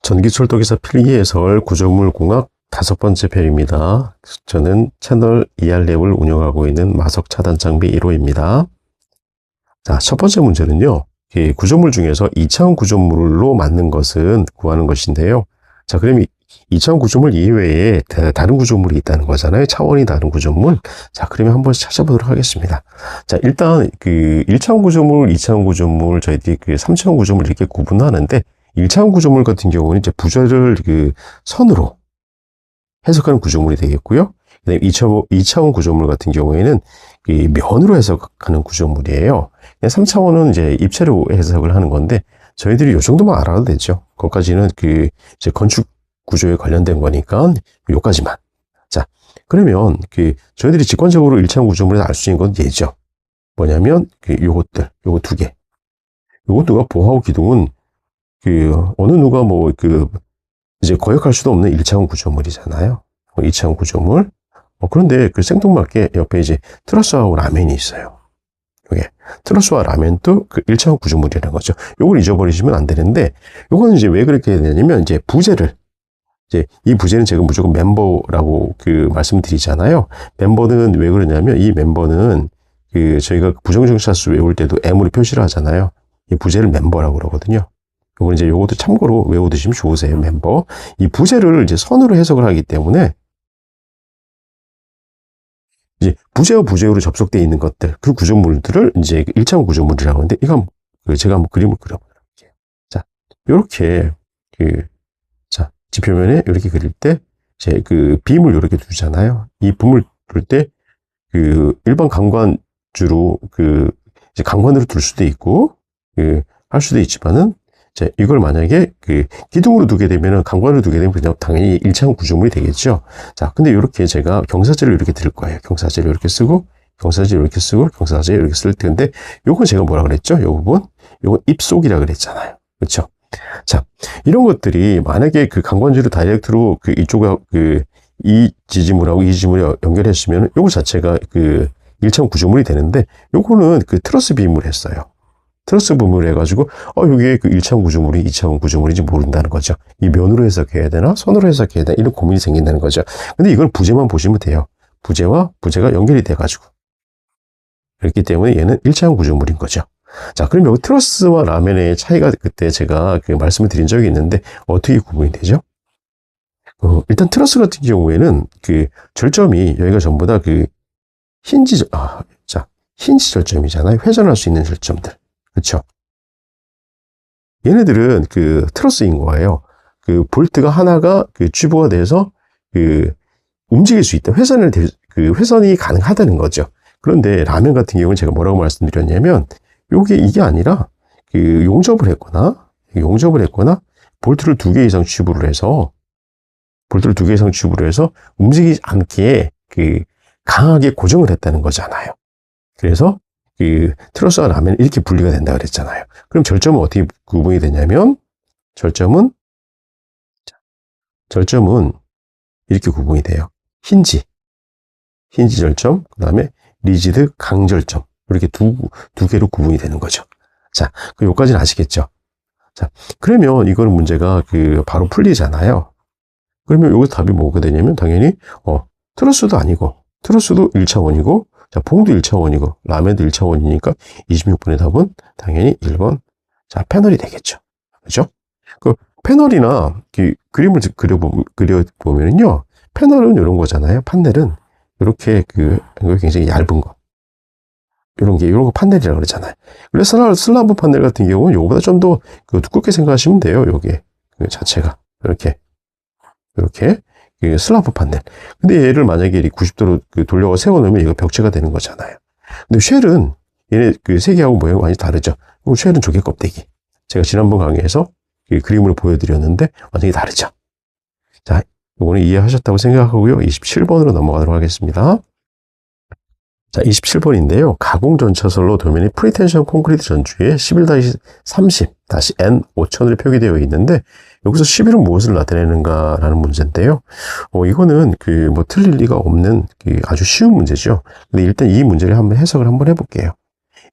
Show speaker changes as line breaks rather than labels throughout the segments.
전기철도기사 필기해설 구조물 공학 5번째 편입니다. 저는 채널 ER랩을 운영하고 있는 마석 차단 장비 1호입니다. 자, 첫 번째 문제는요. 이 구조물 중에서 2차원 구조물로 맞는 것은 구하는 것인데요. 자, 그럼 2차원 구조물 이외에 다른 구조물이 있다는 거잖아요. 차원이 다른 구조물. 자, 그러면 한번 찾아보도록 하겠습니다. 자, 일단 그 1차원 구조물, 2차원 구조물, 저희들이 그 3차원 구조물 이렇게 구분하는데 1차원 구조물 같은 경우는 이제 부절을 그 선으로 해석하는 구조물이 되겠고요. 그다음에 2차원 구조물 같은 경우에는 이 면으로 해석하는 구조물이에요. 3차원은 이제 입체로 해석을 하는 건데 저희들이 요 정도만 알아도 되죠. 거기까지는 그 이제 건축 구조에 관련된 거니까 요까지만. 자, 그러면 그 저희들이 직관적으로 1차원 구조물에서 알 수 있는 건 얘죠. 뭐냐면 그 요것들, 요거 두 개. 요것도가 보하우 기둥은 그 어느 누가 뭐 그 이제 거역할 수도 없는 1차원 구조물이잖아요. 2차원 구조물. 그런데 그 생뚱맞게 옆에 이제 트러스하고 라멘이 있어요. 이게 트러스와 라멘도 그 1차원 구조물이라는 거죠. 요걸 잊어버리시면 안 되는데 요거는 이제 왜 그렇게 해야 되냐면 이제 부재를 이제 이 부재는 제가 무조건 멤버라고 그 말씀드리잖아요. 멤버는 왜 그러냐면 이 멤버는 그 저희가 부정정사수 외울 때도 M으로 표시를 하잖아요. 이 부재를 멤버라고 그러거든요. 요건 이제 요것도 참고로 외워두시면 좋으세요. 멤버. 이 부재를 이제 선으로 해석을 하기 때문에 이제 부재와 부재로 접속되어 있는 것들, 그 구조물들을 이제 1차원 구조물이라고 하는데, 이건 제가 한번 그림을 그려보도록 할게요. 자, 요렇게, 자, 지표면에 이렇게 그릴 때, 이제 그 빔을 이렇게 두잖아요. 이 빔을 둘 때, 일반 강관주로, 이제 강관으로 둘 수도 있고, 할 수도 있지만은, 자, 이걸 만약에 기둥으로 두게 되면은 강관으로 두게 되면 그냥 당연히 1차원 구조물이 되겠죠. 자, 근데 이렇게 제가 경사지를 이렇게 드릴 거예요. 경사지를 이렇게 쓰고, 경사지를 이렇게 쓰고, 경사지를 이렇게 쓸 텐데, 요건 제가 뭐라 그랬죠? 요 부분? 요건 입속이라 그랬잖아요. 그렇죠? 자, 이런 것들이 만약에 그 강관지로 다이렉트로 이 지지물하고 이 지지물이 연결했으면 요거 자체가 1차원 구조물이 되는데, 요거는 트러스 빔을 했어요. 트러스 빔을 해가지고, 이게 1차원 구조물이 2차원 구조물인지 모른다는 거죠. 이 면으로 해석해야 되나, 선으로 해석해야 되나, 이런 고민이 생긴다는 거죠. 근데 이걸 부재만 보시면 돼요. 부재와 부재가 연결이 돼가지고. 그렇기 때문에 얘는 1차원 구조물인 거죠. 자, 그럼 여기 트러스와 라멘의 차이가 그때 제가 말씀을 드린 적이 있는데, 어떻게 구분이 되죠? 일단 트러스 같은 경우에는 절점이 여기가 전부 다 힌지 절점이잖아요. 회전할 수 있는 절점들. 그렇죠? 얘네들은 트러스인 거예요. 볼트가 하나가 튜브가 돼서 움직일 수 있다. 회선이 가능하다는 거죠. 그런데 라멘 같은 경우는 제가 뭐라고 말씀드렸냐면 이게 아니라 용접을 했거나 볼트를 2개 이상 튜브를 해서 움직이지 않게 강하게 고정을 했다는 거잖아요. 그래서 트러스와 라멘은 이렇게 분리가 된다 그랬잖아요. 그럼 절점은 어떻게 구분이 되냐면 절점은 이렇게 구분이 돼요. 힌지 절점, 그 다음에 리지드 강절점, 이렇게 두 개로 구분이 되는 거죠. 자, 여기까지는 아시겠죠? 자, 그러면 이거는 문제가 바로 풀리잖아요. 그러면 여기서 답이 뭐가 되냐면 당연히 트러스도 아니고 트러스도 1차원이고 자, 봉도 1차원이고 라멘도 1차원이니까 26번의 답은 당연히 1번. 자, 패널이 되겠죠. 그죠? 패널이나 그림을 그려보면요. 패널은 이런 거잖아요. 판넬은 이렇게 굉장히 얇은 거. 이런 거 판넬이라고 그러잖아요. 그래서 슬라브 판넬 같은 경우는 요거보다 좀 더 두껍게 생각하시면 돼요. 요게 자체가 이렇게 슬라브 판넬. 근데 얘를 만약에 90도로 돌려서 세워놓으면 이거 벽체가 되는 거잖아요. 근데 쉘은 얘네 색이하고 모양이 많이 다르죠. 쉘은 조개 껍데기. 제가 지난번 강의에서 그림으로 보여드렸는데 완전히 다르죠. 자, 이거는 이해하셨다고 생각하고요. 27번으로 넘어가도록 하겠습니다. 자, 27번인데요. 가공 전차설로 도면이 프리텐션 콘크리트 전주에 11-30-N5000으로 표기되어 있는데 여기서 11은 무엇을 나타내는가라는 문제인데요. 이거는 틀릴 리가 없는 아주 쉬운 문제죠. 근데 일단 이 문제를 해석을 한번 해볼게요.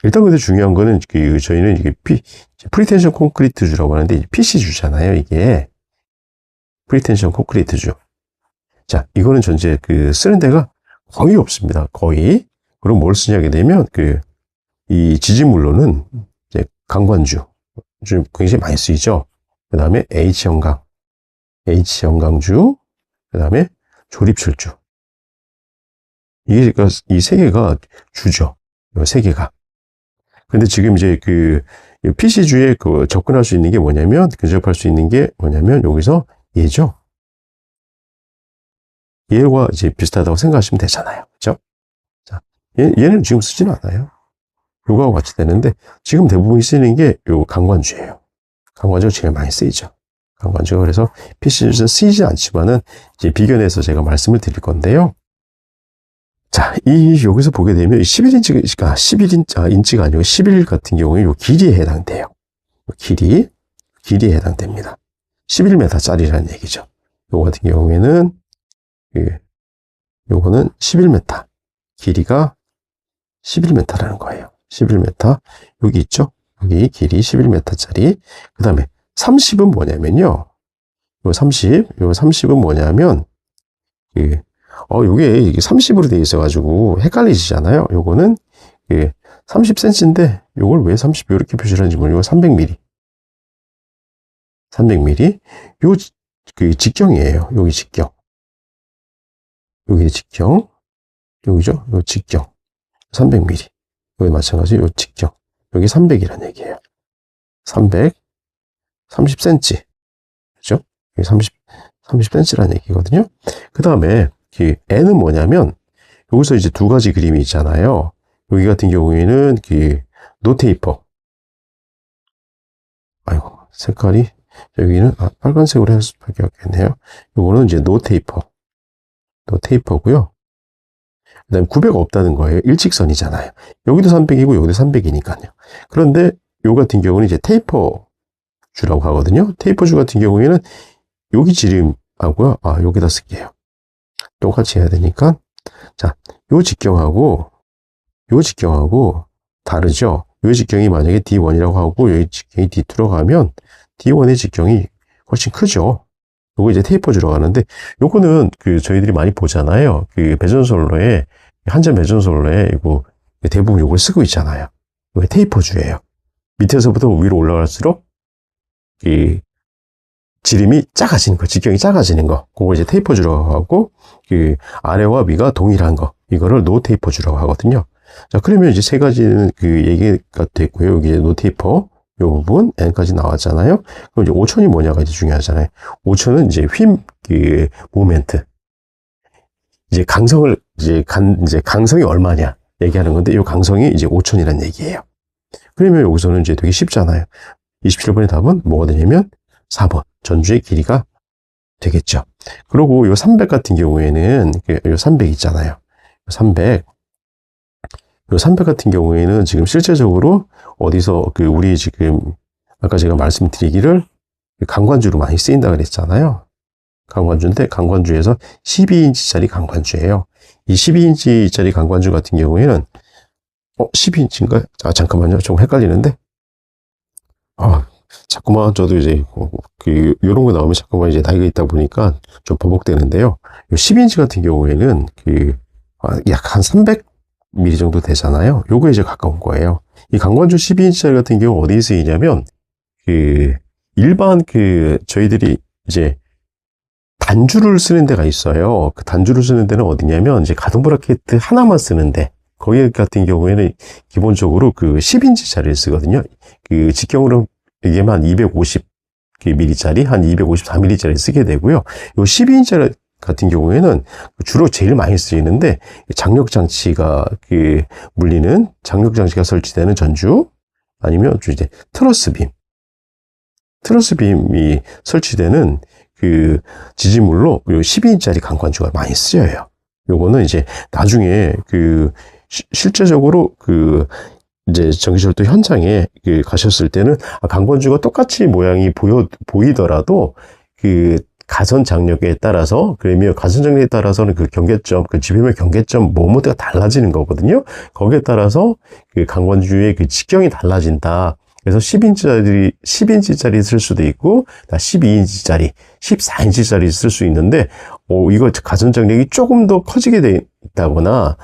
일단 근데 중요한 거는 저희는 이게 프리텐션 콘크리트주라고 하는데 PC주잖아요, 이게. 프리텐션 콘크리트주. 자, 이거는 전체 쓰는 데가 거의 없습니다. 거의. 그럼 뭘 쓰냐게 되면 이 지지물로는 이제 강관주 좀 굉장히 많이 쓰이죠. 그 다음에 H형광주, 그 다음에 조립철주. 이게 이 세 개가 주죠. 이 세 개가. 근데 지금 이제 PC주에 접근할 수 있는 게 뭐냐면, 근접할 수 있는 게 뭐냐면, 여기서 얘죠. 얘와 이제 비슷하다고 생각하시면 되잖아요. 그죠? 자, 얘는 지금 쓰지는 않아요. 요거하고 같이 되는데, 지금 대부분 쓰이는 게 요 강관주예요. 강관주가 제일 많이 쓰이죠. 강관주가 그래서 PC주에서 쓰이지 않지만은, 이제 비교해서 제가 말씀을 드릴 건데요. 자, 여기서 보게 되면 11인치가 인치가 아니고 11 같은 경우에 요 길이에 해당돼요. 길이에 해당됩니다. 11m짜리라는 얘기죠. 요거 같은 경우에는 요거는 11m. 길이가 11m라는 거예요. 11m. 여기 있죠? 여기 길이 11m짜리. 그 다음에 30은 뭐냐면요. 요 30은 뭐냐면, 요게 30으로 되어 있어가지고 헷갈리시잖아요. 요거는 30cm인데 요걸 왜 30 이렇게 표시를 하는지 모르겠어요. 300mm. 300mm. 요 직경이에요. 여기 직경. 여기 직경. 여기죠? 요 직경. 300mm. 여기 마찬가지 요 직경. 여기 300이라는 얘기예요. 30cm. 그죠? 여기 30cm라는 얘기거든요. 그 다음에 N은 뭐냐면, 여기서 이제 두 가지 그림이 있잖아요. 여기 같은 경우에는 노테이퍼. 아이고, 색깔이, 여기는, 빨간색으로 할 수밖에 없겠네요. 요거는 이제 노테이퍼고요. 그 다음에 900 없다는 거예요. 일직선이잖아요. 여기도 300이고, 여기도 300이니까요. 그런데, 요 같은 경우는 이제 테이퍼 주라고 하거든요. 테이퍼 주 같은 경우에는, 여기 지름하고요. 여기다 쓸게요. 똑같이 해야 되니까. 자, 요 직경하고 다르죠? 요 직경이 만약에 D1이라고 하고, 여기 직경이 D2라고 하면, D1의 직경이 훨씬 크죠? 요거 이제 테이퍼 주러 가는데, 요거는 저희들이 많이 보잖아요. 배전솔로에, 한전 배전솔로에, 이거 대부분 요걸 쓰고 있잖아요. 이게 테이퍼 주예요. 밑에서부터 위로 올라갈수록, 지름이 작아지는 거, 직경이 작아지는 거. 그걸 이제 테이퍼 주라고 하고, 아래와 위가 동일한 거. 이거를 노 테이퍼 주라고 하거든요. 자, 그러면 이제 세 가지는 얘기가 됐고요. 여기 이제 노 테이퍼, 요 부분, N까지 나왔잖아요. 그럼 이제 5천이 뭐냐가 이제 중요하잖아요. 5천은 이제 모멘트. 이제 강성이 얼마냐 얘기하는 건데, 이 강성이 이제 5천이라는 얘기예요. 그러면 여기서는 이제 되게 쉽잖아요. 27번의 답은 뭐가 되냐면, 4번. 전주의 길이가 되겠죠. 그리고 요 300 같은 경우에는, 요 300 있잖아요. 300 같은 경우에는 지금 실제적으로 어디서 우리 지금, 아까 제가 말씀드리기를 강관주로 많이 쓰인다 그랬잖아요. 강관주인데, 강관주에서 12인치짜리 강관주예요. 이 12인치짜리 강관주 같은 경우에는, 12인치인가요? 잠깐만요. 좀 헷갈리는데. 자꾸만 저도 이제 요런 거 나오면 자꾸만 이제 나이가 있다 보니까 좀 버벅대는데요. 요 12인치 같은 경우에는 약 한 300mm 정도 되잖아요. 요거에 이제 가까운 거예요. 이 강관주 12인치짜리 같은 경우 어디에 쓰이냐면 일반 저희들이 이제 단주를 쓰는 데가 있어요. 그 단주를 쓰는 데는 어디냐면 이제 가동 브라켓 하나만 쓰는데, 거기 같은 경우에는 기본적으로 10인치짜리를 쓰거든요. 직경으로 이게만 250mm짜리, 한 254mm짜리 쓰게 되고요. 요 12인치짜리 같은 경우에는 주로 제일 많이 쓰이는데, 장력장치가 물리는, 장력장치가 설치되는 전주, 아니면 이제 트러스빔이 설치되는 지지물로 요 12인치짜리 강관주가 많이 쓰여요. 요거는 이제 나중에 실제적으로 이제 전기철도 현장에 가셨을 때는 강관주가 똑같이 모양이 보이더라도 가선 장력에 따라서, 그러면 가선 장력에 따라서는 경계점, 지표면 경계점 모드가 달라지는 거거든요. 거기에 따라서 강관주의 직경이 달라진다. 그래서 10인치짜리 쓸 수도 있고, 12인치짜리, 14인치짜리 쓸 수 있는데, 이거 가선장력이 조금 더 커지게 돼 있다거나,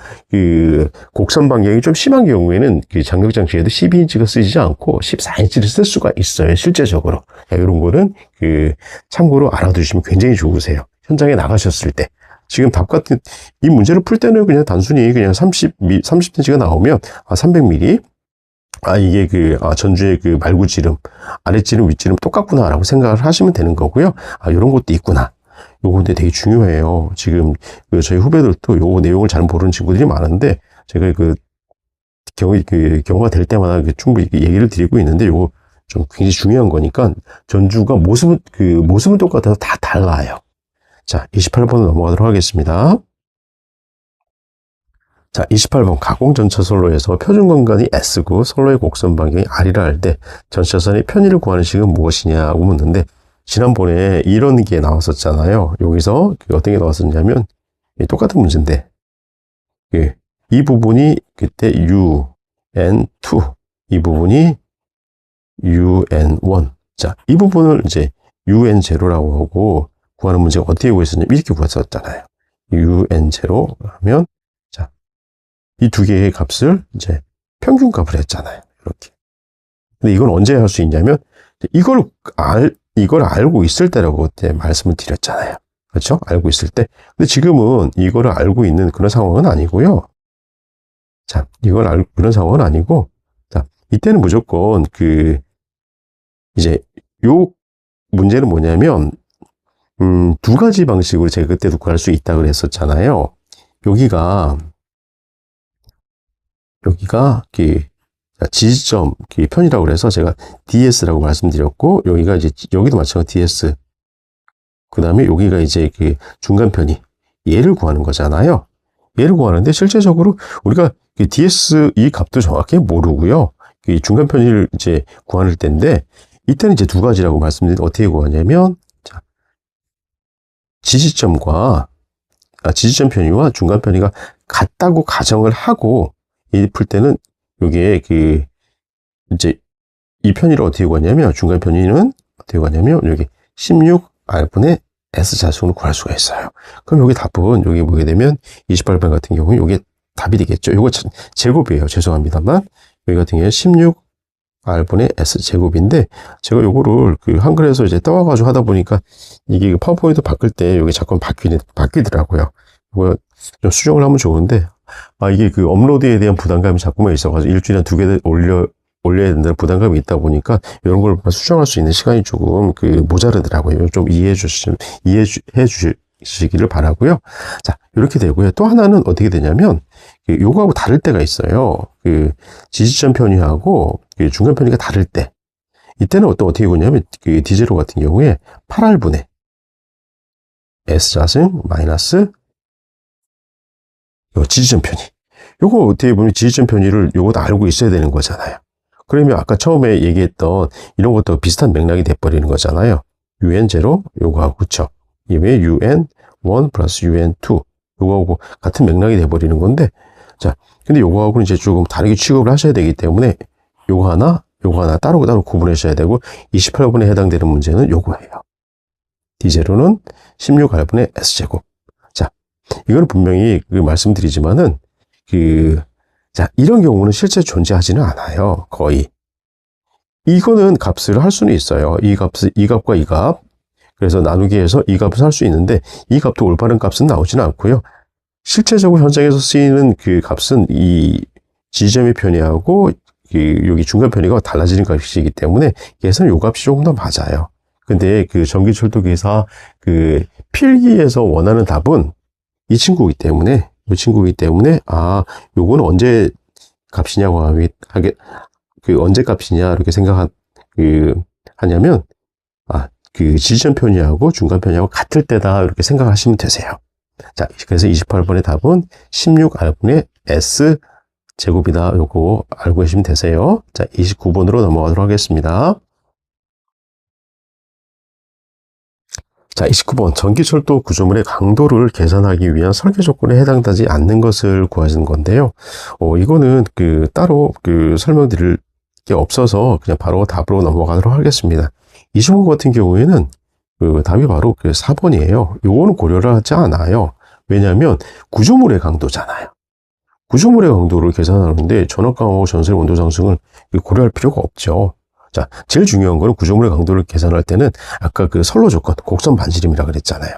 곡선 반경이 좀 심한 경우에는 장력 장치에도 12인치가 쓰이지 않고 14인치를 쓸 수가 있어요, 실제적으로. 이런 거는 참고로 알아두시면 굉장히 좋으세요. 현장에 나가셨을 때. 지금 답 같은, 이 문제를 풀 때는 그냥 단순히 그냥 30cm가 나오면, 300mm, 이게 전주의 말구지름, 아랫지름, 윗지름 똑같구나라고 생각을 하시면 되는 거고요. 요런 것도 있구나. 요거 근데 되게 중요해요. 지금 저희 후배들도 요 내용을 잘 모르는 친구들이 많은데, 제가 경우가 될 때마다 충분히 얘기를 드리고 있는데, 요거 좀 굉장히 중요한 거니까, 전주가 모습은 똑같아서 다 달라요. 자, 28번 넘어가도록 하겠습니다. 자, 28번 가공전차 선로에서 표준 공간이 S고 선로의 곡선 반경이 R이라 할 때 전차선의 편의를 구하는 식은 무엇이냐고 묻는데, 지난번에 이런 게 나왔었잖아요. 여기서 어떤 게 나왔었냐면 똑같은 문제인데, 이 부분이 그때 UN2, 이 부분이 UN1. 자, 이 부분을 이제 UN0라고 하고 구하는 문제가 어떻게 구했었냐면 이렇게 구했었잖아요. UN0 하면, 자, 이 두 개의 값을 이제 평균 값을 했잖아요. 이렇게. 근데 이건 언제 할 수 있냐면, 이걸 알고 있을 때라고 그때 말씀을 드렸잖아요. 그렇죠? 알고 있을 때. 근데 지금은 이거를 알고 있는 그런 상황은 아니고요. 자, 이걸 알고 그런 상황은 아니고, 자, 이때는 무조건 이제 요 문제는 뭐냐면, 두 가지 방식으로 제가 그때도 구할 수 있다고 그랬었잖아요. 여기가 지지점 편이라고 그래서 제가 DS라고 말씀드렸고, 여기가 이제 여기도 마찬가지 DS. 그 다음에 여기가 이제 중간 편이, 얘를 구하는 거잖아요. 얘를 구하는데 실제적으로 우리가 DS 이 값도 정확히 모르고요. 중간 편의를 이제 구할 때인데, 이때는 이제 두 가지라고 말씀드렸는데 어떻게 구하냐면, 자, 지지점 편의와 중간 편의가 같다고 가정을 하고 풀 때는 요게 이제 이 편의를 어떻게 구하냐면, 중간 편의는 어떻게 구하냐면 여기 16R분의 S 자수를 구할 수가 있어요. 그럼 여기 답은 여기 보게 되면 28번 같은 경우는 요게 답이 되겠죠. 요거 제곱이에요. 죄송합니다만 여기 같은 경우에 16R분의 S 제곱인데, 제가 요거를 한글에서 이제 떠와가지고 하다 보니까 이게 파워포인트 바꿀 때 여기 자꾸 바뀌더라고요. 이거 좀 수정을 하면 좋은데, 이게 업로드에 대한 부담감이 자꾸만 있어가지고 일주일에 한 2개 올려야 된다는 부담감이 있다 보니까 이런 걸 수정할 수 있는 시간이 조금 모자르더라고요. 좀 이해해 주시기를 바라고요. 자, 이렇게 되고요. 또 하나는 어떻게 되냐면, 요거하고 다를 때가 있어요. 지지점 편의하고 중간 편의가 다를 때. 이때는 어떻게 보냐면, D0 같은 경우에 8R분의 S좌승 마이너스 지지점 편의. 요거 어떻게 보면 지지점 편의를 요것도 알고 있어야 되는 거잖아요. 그러면 아까 처음에 얘기했던 이런 것도 비슷한 맥락이 돼버리는 거잖아요. UN0 요거하고, 그쵸? 이게 UN1 플러스 UN2 요거하고 같은 맥락이 돼버리는 건데, 자, 근데 요거하고는 이제 조금 다르게 취급을 하셔야 되기 때문에 요거 하나 따로 구분하셔야 되고, 28번에 해당되는 문제는 요거예요. D0는 16R분의 S제곱. 자, 이거는 분명히 말씀드리지만은, 자, 이런 경우는 실제 존재하지는 않아요. 거의. 이거는 값을 할 수는 있어요. 이 값과 이 값. 그래서 나누기 해서 이 값을 할 수 있는데, 이 값도 올바른 값은 나오지는 않고요. 실제적으로 현장에서 쓰이는 값은 이 지점의 편의하고 여기 중간 편의가 달라지는 값이기 때문에 얘에서는 요 값이 조금 더 맞아요. 근데 전기철도기사 필기에서 원하는 답은 이 친구이기 때문에, 요거는 언제 값이냐고 언제 값이냐, 이렇게 하냐면, 지지점 편의하고 중간 편의하고 같을 때다, 이렇게 생각하시면 되세요. 자, 그래서 28번의 답은 16R분의 S 제곱이다. 요거 알고 계시면 되세요. 자, 29번으로 넘어가도록 하겠습니다. 자, 29번. 전기철도 구조물의 강도를 계산하기 위한 설계 조건에 해당되지 않는 것을 구하시는 건데요. 이거는 따로 설명드릴 게 없어서 그냥 바로 답으로 넘어가도록 하겠습니다. 25번 같은 경우에는 그 답이 바로 그 4번이에요. 요거는 고려를 하지 않아요. 왜냐하면 구조물의 강도잖아요. 구조물의 강도를 계산하는데 전압강하고 전선의 온도 상승을 고려할 필요가 없죠. 자, 제일 중요한 거는 구조물의 강도를 계산할 때는 아까 그 선로 조건, 곡선 반지름이라 그랬잖아요.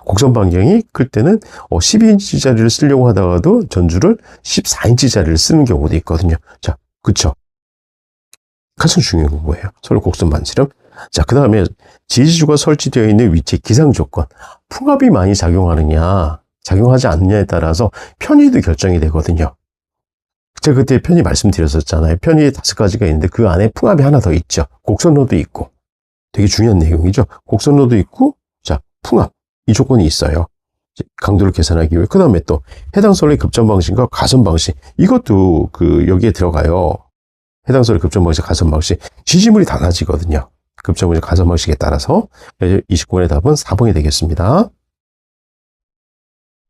곡선 반경이 클 때는 12인치짜리를 쓰려고 하다가도 전주를 14인치짜리를 쓰는 경우도 있거든요. 자, 그쵸? 가장 중요한 건 뭐예요? 선로 곡선 반지름. 자, 그 다음에 지지주가 설치되어 있는 위치 기상 조건. 풍압이 많이 작용하느냐, 작용하지 않느냐에 따라서 편의도 결정이 되거든요. 제가 그때 편의 말씀드렸었잖아요. 편의 5가지가 있는데 그 안에 풍압이 하나 더 있죠. 곡선로도 있고. 되게 중요한 내용이죠. 곡선로도 있고, 자, 풍압. 이 조건이 있어요. 강도를 계산하기 위해. 그 다음에 또 해당 선로의 급전 방식과 가선 방식. 이것도 여기에 들어가요. 해당 선로의 급전 방식, 가선 방식. 지지물이 달라지거든요. 급전 방식, 가선 방식에 따라서. 29번의 답은 4번이 되겠습니다.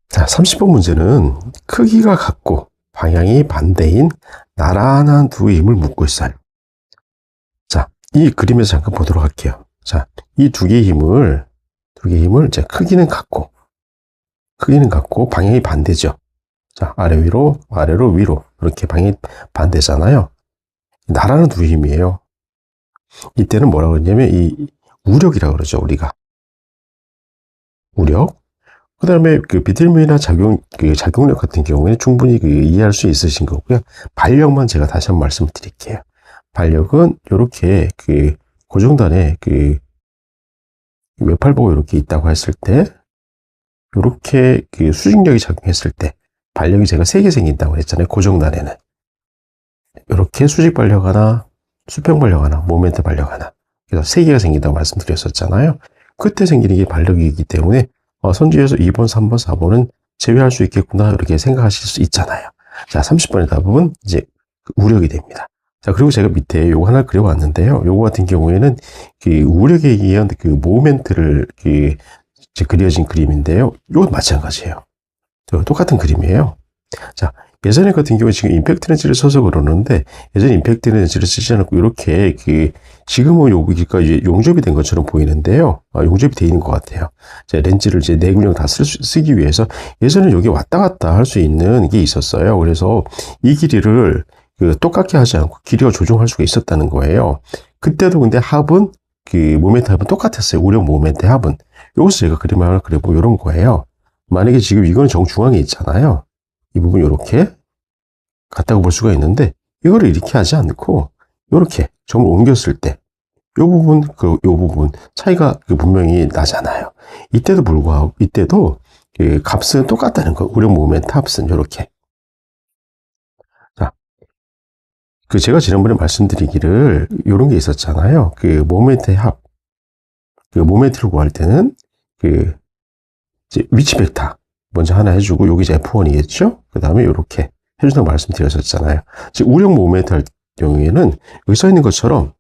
자, 30번 문제는 크기가 같고 방향이 반대인 나란한 두 힘을 묻고 있어요. 자, 이 그림에서 잠깐 보도록 할게요. 자, 이 두 개의 힘을 이제 크기는 같고 방향이 반대죠. 자, 아래 위로 이렇게 방향이 반대잖아요. 나란한 두 힘이에요. 이때는 뭐라고 그러냐면 이 우력이라고 그러죠. 우리가 우력. 그 다음에 비틀면이나 작용력 같은 경우에는 충분히 이해할 수 있으신 거고요. 반력만 제가 다시 한번 말씀을 드릴게요. 반력은 이렇게 고정단에 외팔보가 이렇게 있다고 했을 때, 이렇게 수직력이 작용했을 때, 반력이 제가 3개 생긴다고 했잖아요. 고정단에는. 이렇게 수직 반력 하나, 수평 반력 하나, 모멘트 반력 하나. 그래서 3개가 생긴다고 말씀드렸었잖아요. 그때 생기는 게 반력이기 때문에, 선지에서 2번, 3번, 4번은 제외할 수 있겠구나, 이렇게 생각하실 수 있잖아요. 자, 30번의 답은 이제 우력이 됩니다. 자, 그리고 제가 밑에 요거 하나 그려왔는데요. 요거 같은 경우에는 우력에 의한 모멘트를 그려진 그림인데요. 요건 마찬가지예요. 똑같은 그림이에요. 자, 예전에 같은 경우에 지금 임팩트 렌즈를 써서 그러는데, 예전에 임팩트 렌즈를 쓰지 않고 이렇게 지금은 여기가 이제 용접이 된 것처럼 보이는데요. 용접이 돼 있는 것 같아요. 자, 렌즈를 이제 내구령 다 쓰기 위해서 예전에 여기 왔다 갔다 할 수 있는 게 있었어요. 그래서 이 길이를 똑같게 하지 않고 길이가 조정할 수가 있었다는 거예요. 그때도 근데 합은 모멘트 합은 똑같았어요. 우력 모멘트 합은. 여기서 제가 그림을 하나 그려보고 이런 거예요. 만약에 지금 이거는 정중앙에 있잖아요. 이 부분 이렇게 같다고 볼 수가 있는데 이거를 이렇게 하지 않고 이렇게 점을 옮겼을 때 이 부분 요 부분 차이가 분명히 나잖아요. 이때도 불구하고 이때도 값은 똑같다는 거. 우력 모멘트 합은 이렇게. 자, 제가 지난번에 말씀드리기를 이런 게 있었잖아요. 모멘트의 합. 모멘트를 구할 때는 이제 위치 벡터 먼저 하나 해주고 여기 이제 F1이겠죠? 그 다음에 이렇게 해준다고 말씀드렸었잖아요. 지금 우력 모멘트 할 경우에는 여기 써 있는 것처럼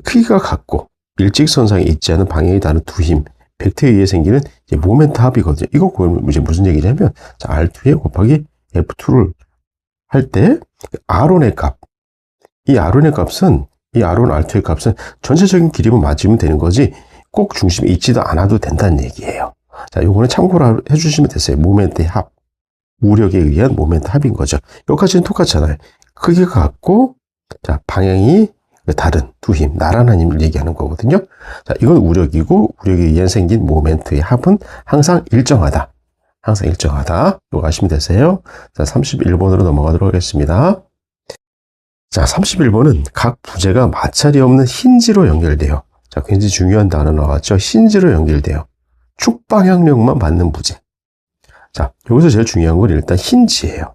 크기가 같고 일직선상에 있지 않은 방향이 다른 두 힘, 벡터에 의해 생기는 이제 모멘트 합이거든요. 이거 이제 무슨 얘기냐면 자, R2에 곱하기 F2를 할 때 R1의 값, 이 R1의 값은 이 R1, R2의 값은 전체적인 길이만 맞으면 되는 거지 꼭 중심에 있지도 않아도 된다는 얘기예요. 자, 요거는 참고로 해주시면 됐어요. 모멘트의 합. 우력에 의한 모멘트 합인 거죠. 여기까지는 똑같잖아요. 크기가 같고, 자, 방향이 다른 두 힘, 나란한 힘을 얘기하는 거거든요. 자, 이건 우력이고, 우력에 의한 생긴 모멘트의 합은 항상 일정하다. 항상 일정하다. 이거 아시면 되세요. 자, 31번으로 넘어가도록 하겠습니다. 자, 31번은 각 부재가 마찰이 없는 힌지로 연결돼요. 자, 굉장히 중요한 단어 나왔죠. 힌지로 연결돼요. 축 방향력만 받는 부재. 자, 여기서 제일 중요한 건 일단 힌지예요.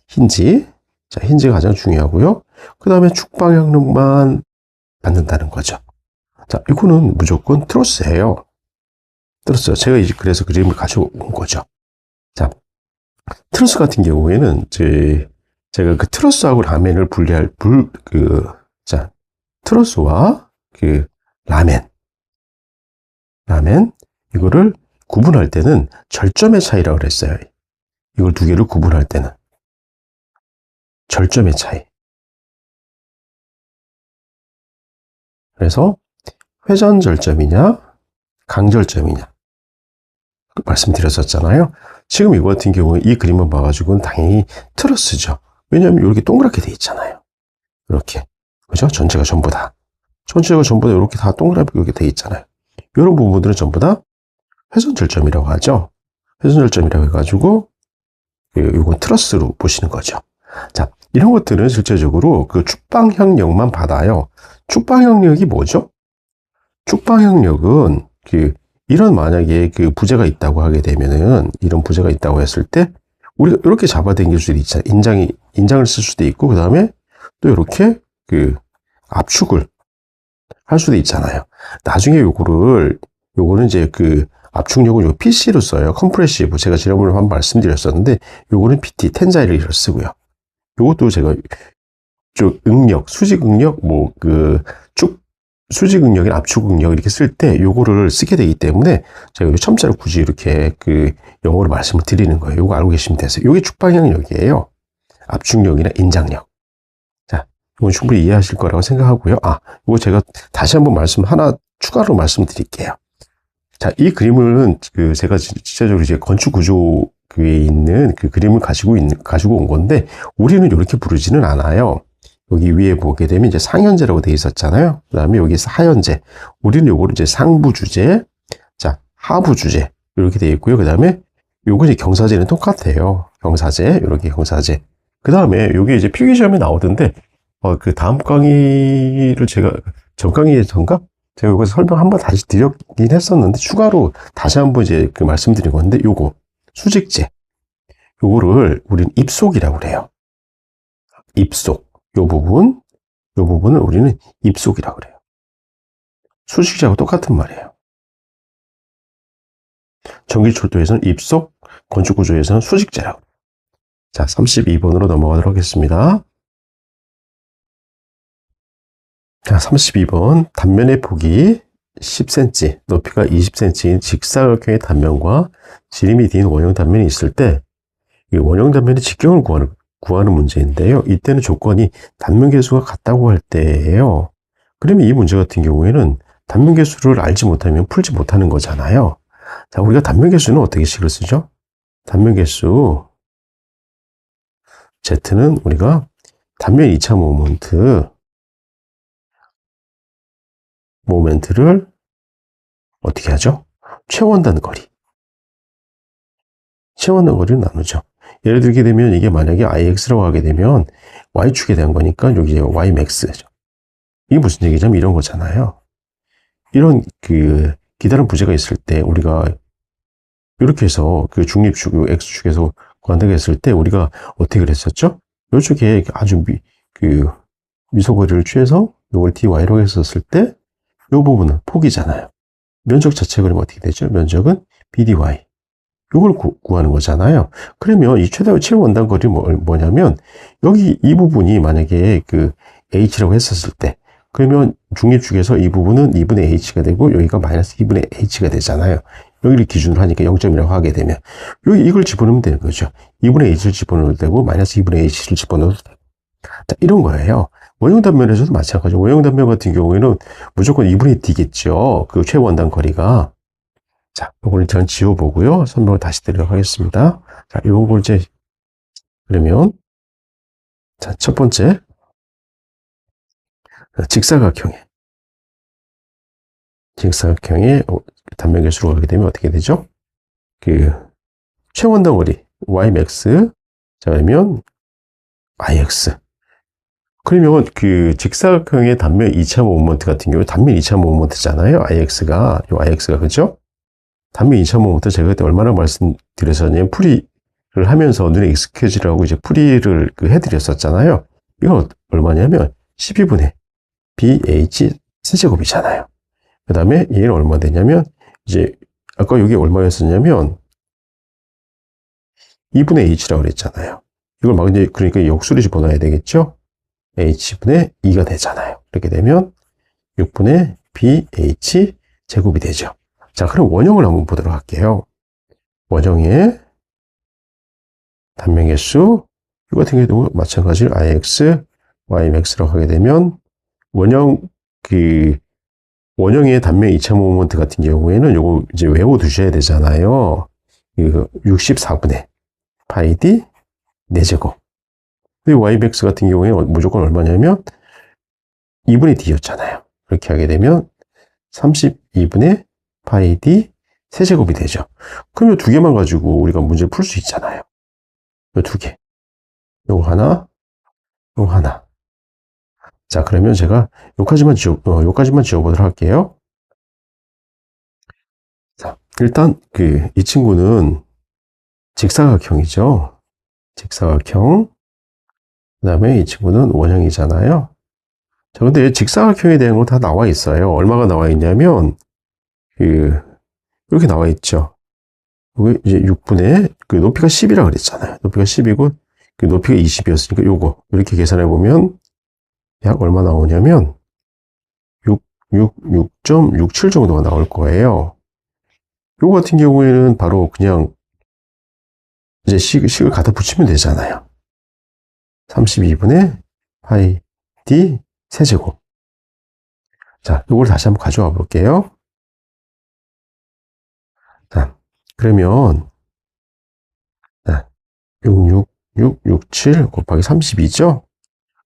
힌지. 자, 힌지가 가장 중요하고요. 그 다음에 축 방향력만 받는다는 거죠. 자, 이거는 무조건 트러스예요. 트러스. 제가 이제 그래서 그림을 가져온 거죠. 자, 트러스 같은 경우에는 제가 트러스하고 라멘을 분리할 자, 트러스와 라멘 이거를 구분할 때는 절점의 차이라고 그랬어요. 이걸 두 개를 구분할 때는 절점의 차이. 그래서 회전절점이냐, 강절점이냐 말씀드렸었잖아요. 지금 이거 같은 경우에 이 그림만 봐가지고는 당연히 트러스죠. 왜냐하면 이렇게 동그랗게 돼 있잖아요. 이렇게. 그죠? 전체가 전부 다 이렇게 다 동그랗게 이렇게 돼 있잖아요. 이런 부분들은 전부 다 회전절점이라고 하죠. 회전절점이라고 해가지고 이건 트러스로 보시는 거죠. 자, 이런 것들은 실제적으로 그 축방형력만 받아요. 축방형력이 뭐죠? 축방형력은 이런 만약에 그 부재가 있다고 하게 되면은, 이런 부재가 있다고 했을 때 우리가 이렇게 잡아당길 수도 있잖아요. 인장을 쓸 수도 있고, 그 다음에 또 이렇게 압축을 할 수도 있잖아요. 나중에 요거는 이제 압축력은 요 PC로 써요. 컴프레시브. 제가 지난번에 한번 말씀드렸었는데, 요거는 PT, 텐자일을 쓰고요. 요것도 제가 수직 응력, 수직 응력이나 압축 응력 이렇게 쓸 때 요거를 쓰게 되기 때문에 제가 이 첨자를 굳이 이렇게 영어로 말씀을 드리는 거예요. 요거 알고 계시면 되세요. 요게 축방형력이에요. 압축력이나 인장력. 자, 이건 충분히 이해하실 거라고 생각하고요. 이거 제가 다시 한번 하나 추가로 말씀드릴게요. 자, 이 그림은 제가 실제적으로 이제 건축 구조에 있는 그 그림을 가지고 온 건데, 우리는 이렇게 부르지는 않아요. 여기 위에 보게 되면 이제 상현재라고 되어 있었잖아요. 그 다음에 여기 하현재. 우리는 요거를 이제 상부 주제, 자, 하부 주제. 이렇게 되어 있고요. 그 다음에 요거 이제 경사재는 똑같아요. 경사재, 이렇게 경사재. 그 다음에 요게 이제 필기시험에 나오던데, 그 다음 강의를 전 강의에서인가? 제가 여기서 설명 한번 다시 드렸긴 했었는데, 추가로 다시 한번 이제 말씀드린 건데, 요거, 수직재. 요거를 우리는 입속이라고 그래요. 입속. 요 부분을 우리는 입속이라고 그래요. 수직재하고 똑같은 말이에요. 전기철도에서는 입속, 건축구조에서는 수직재라고. 자, 32번으로 넘어가도록 하겠습니다. 자, 32번. 단면의 폭이 10cm, 높이가 20cm인 직사각형의 단면과 지름이 긴 원형 단면이 있을 때, 이 원형 단면의 직경을 구하는 문제인데요. 이때는 조건이 단면 개수가 같다고 할 때예요. 그러면 이 문제 같은 경우에는 단면 개수를 알지 못하면 풀지 못하는 거잖아요. 자, 우리가 단면 개수는 어떻게 식을 쓰죠? 단면 개수 Z는 우리가 단면 2차 모멘트를 어떻게 하죠? 최원단 거리를 나누죠. 예를 들게 되면 이게 만약에 IX라고 하게 되면 Y축에 대한 거니까 여기 Ymax죠. 이게 무슨 얘기냐면 이런 거잖아요. 이런 기다란 부재가 있을 때 우리가 이렇게 해서 중립축, X축에서 구한다고 했을 때 우리가 어떻게 그랬었죠? 이쪽에 아주 미소거리를 취해서 이걸 dy로 했었을 때 이 부분은 폭이잖아요. 면적 자체 그러면 어떻게 되죠? 면적은 BDY. 이걸 구하는 거잖아요. 그러면 이 최원단 거리는 뭐냐면 여기 이 부분이 만약에 H라고 했었을 때 그러면 중립축에서 이 부분은 2분의 H가 되고 여기가 마이너스 2분의 H가 되잖아요. 여기를 기준으로 하니까 0점이라고 하게 되면 이걸 집어넣으면 되는 거죠. 2분의 H를 집어넣어도 되고 마이너스 2분의 H를 집어넣어도 되고. 자, 이런 거예요. 원형 단면에서도 마찬가지죠. 원형 단면 같은 경우에는 무조건 2분의 D겠죠. 최원단 거리가. 자, 요거를 전 지워보고요. 설명을 다시 드리도록 하겠습니다. 자, 요걸 그러면, 자, 첫 번째. 직사각형의 단면 개수로 가게 되면 어떻게 되죠? 최원단 거리, Ymax. 자, 그러면, IX. 그러면 직사각형의 단면 2차 모멘트 같은 경우에 단면 2차 모멘트잖아요. IX가, 그죠? 단면 2차 모멘트 제가 그때 얼마나 말씀드렸었냐면 풀이를 하면서 눈에 익숙해지라고 이제 풀이를 해드렸었잖아요. 이건 얼마냐면 12분의 BH 세제곱이잖아요. 그 다음에 얘는 얼마 되냐면 이제 아까 여기 얼마였었냐면 2분의 H라고 그랬잖아요. 이걸 막 이제 그러니까 역수를 집어넣어야 되겠죠? H분의 2가 되잖아요. 이렇게 되면 6분의 BH 제곱이 되죠. 자, 그럼 원형을 한번 보도록 할게요. 원형의 단면 개수, 이 같은 경우도 마찬가지로 IX, Ymax라고 하게 되면, 원형 원형의 단면 2차 모멘트 같은 경우에는 요거 이제 외워두셔야 되잖아요. 이거 64분의 파이 d 4제곱. 근데 ymax 같은 경우에 무조건 얼마냐면 2분의 d였잖아요. 이렇게 하게 되면 32분의 파이 d 세제곱이 되죠. 그럼 이 두 개만 가지고 우리가 문제를 풀 수 있잖아요. 이 두 개. 요거 하나, 요거 하나. 자, 그러면 제가 요까지만 지워보도록 할게요. 자, 일단 이 친구는 직사각형이죠. 직사각형. 그 다음에 이 친구는 원형이잖아요. 자, 근데 직사각형에 대한 거 다 나와 있어요. 얼마가 나와 있냐면, 이렇게 나와 있죠. 여기 이제 6분의, 높이가 10이라 그랬잖아요. 높이가 10이고, 높이가 20이었으니까 요거, 이렇게 계산해 보면, 약 얼마 나오냐면, 6.67 정도가 나올 거예요. 요거 같은 경우에는 바로 그냥, 이제 식을 갖다 붙이면 되잖아요. 32분의 파이 d 세제곱. 자, 요걸 다시 한번 가져와 볼게요. 자, 그러면 66667 곱하기 32죠?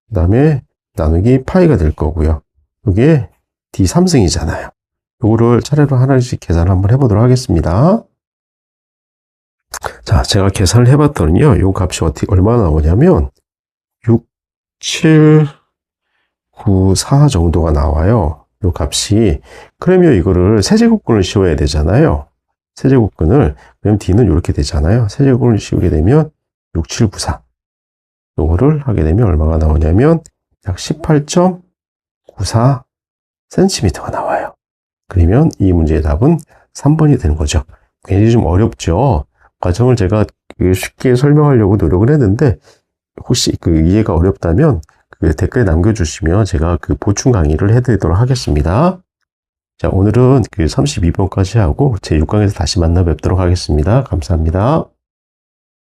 그 다음에 나누기 파이가 될 거고요. 이게 d3승이잖아요. 요거를 차례로 하나씩 계산을 한번 해보도록 하겠습니다. 자, 제가 계산을 해봤더니요. 요 값이 얼마나 나오냐면 6, 7, 9, 4 정도가 나와요. 요 값이. 그러면 이거를 세제곱근을 씌워야 되잖아요. 세제곱근을. 그럼 d는 이렇게 되잖아요. 세제곱을 씌우게 되면 6, 7, 9, 4. 요거를 하게 되면 얼마가 나오냐면 약 18.94cm가 나와요. 그러면 이 문제의 답은 3번이 되는 거죠. 굉장히 좀 어렵죠. 과정을 제가 쉽게 설명하려고 노력을 했는데 혹시 이해가 어렵다면 댓글에 남겨주시면 제가 보충 강의를 해드리도록 하겠습니다. 자, 오늘은 32번까지 하고 제 6강에서 다시 만나 뵙도록 하겠습니다. 감사합니다.